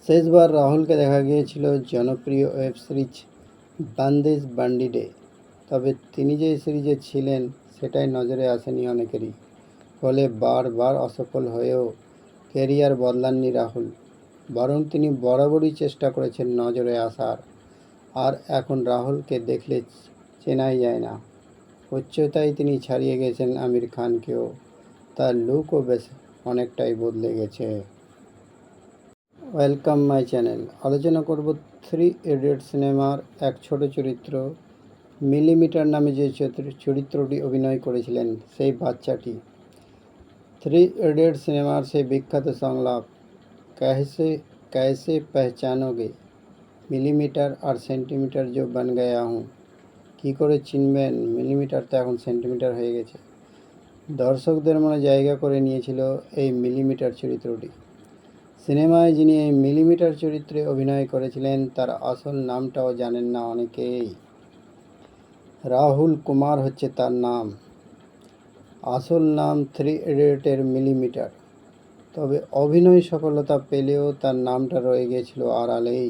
শেষবার রাহুলকে দেখা গিয়েছিল জনপ্রিয় ওয়েব সিরিজ বান্দিশ বান্ডিডে। তবে তিনি যে সিরিজে ছিলেন সেটাই নজরে আসেনি অনেকেরই। ফলে বারবার অসফল হয়েও ক্যারিয়ার বদলাননি রাহুল, বরং তিনি বরাবরই চেষ্টা করেছেন নজরে আসার। আর এখন রাহুলকে দেখলে চেনাই যায় না। উচ্চতায় তিনি ছাড়িয়ে গেছেন আমির খানকেও, তার লুকও বেশ অনেকটাই বদলে গেছে। Welcome my channel. আলোচনা করব 3 ইডিয়ট সিনেমার এক ছোট চরিত্র মিলিমিটার নামে যে চরিত্রটি অভিনয় করেছিলেন সেই বাচ্চাটি। 3 ইডিয়ট সিনেমার সেই বিখ্যাত সংলাপ कैसे कैसे पहचानोगे মিলিমিটার আর সেন্টিমিটার जो बन गया हूँ, কী করে চিনবেন মিলিমিটার তো এখন সেন্টিমিটার হয়ে গেছে। দর্শকদের মনে জায়গা করে নিয়েছিল এই মিলিমিটার চরিত্রটি। সিনেমায় যিনি এই মিলিমিটার চরিত্রে অভিনয় করেছিলেন তার আসল নামটাও জানেন না অনেকেই। রাহুল কুমার হচ্ছে তার নাম। আসল নাম 3 ইডিয়টের মিলিমিটার। তবে অভিনয় সফলতা পেলেও তার নামটা রয়ে গিয়েছিল আড়ালেই।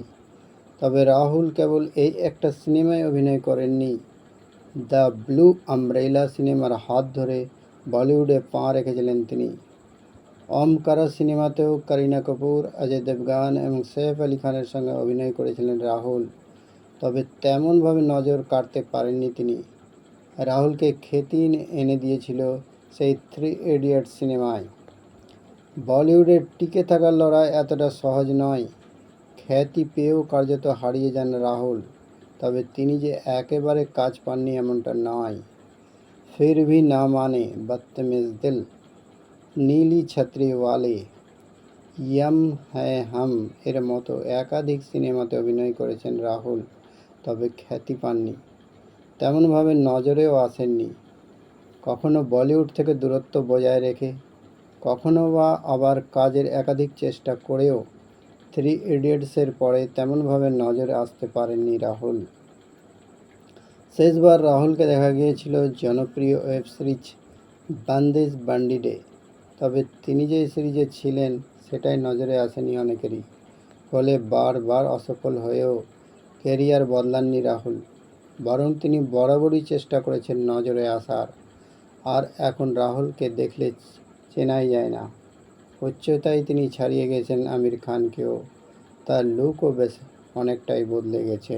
তবে রাহুল কেবল এই একটা সিনেমায় অভিনয় করেননি। দ্য ব্লু আমব্রেলা সিনেমার হাত ধরে বলিউডে পা রেখেছিলেন তিনি। ওমকারা সিনেমাতেও করিনা কাপুর, অজয় দেবগান এবং সৈফ আলি খানের সঙ্গে অভিনয় করেছিলেন রাহুল। তবে তেমনভাবে নজর কাড়তে পারেননি তিনি। রাহুলকে খ্যাতি এনে দিয়েছিল সেই 3 ইডিয়ট সিনেমায়। বলিউডে টিকে থাকার লড়াই এতটা সহজ নয়। খ্যাতি পেয়েও কার্যত হারিয়ে যান রাহুল। তবে তিনি যে একেবারে কাজ পাননি এমনটা নয়। ফির ভি না মানে, বদতমিজ দিল, নীলি ছত্রি ওয়ালে, ইয়ম হ্যায় হাম এর মতো একাধিক সিনেমাতে অভিনয় করেছেন রাহুল। তবে খ্যাতি পাননি, তেমনভাবে নজরেও আসেননি। কখনো বলিউড থেকে দূরত্ব বজায় রেখে, কখনো বা আবার কাজের একাধিক চেষ্টা করেও 3 ইডিয়টসের পরে তেমনভাবে নজরে আসতে পারেননি রাহুল। শেষবার রাহুলকে দেখা গিয়েছিল জনপ্রিয় ওয়েব সিরিজ বান্দিশ বান্ডিডে। তবে তিনি যে সিরিজে ছিলেন সেটাই নজরে আসেনি অনেকেরই। ফলে বারবার অসফল হয়েও ক্যারিয়ার বদলাননি রাহুল, বরং তিনি বরাবরই চেষ্টা করেছেন নজরে আসার। আর এখন রাহুলকে দেখলে চেনাই যায় না। উচ্চতায় তিনি ছাড়িয়ে গেছেন আমির খানকেও, তার লুকও বেশ অনেকটাই বদলে গেছে।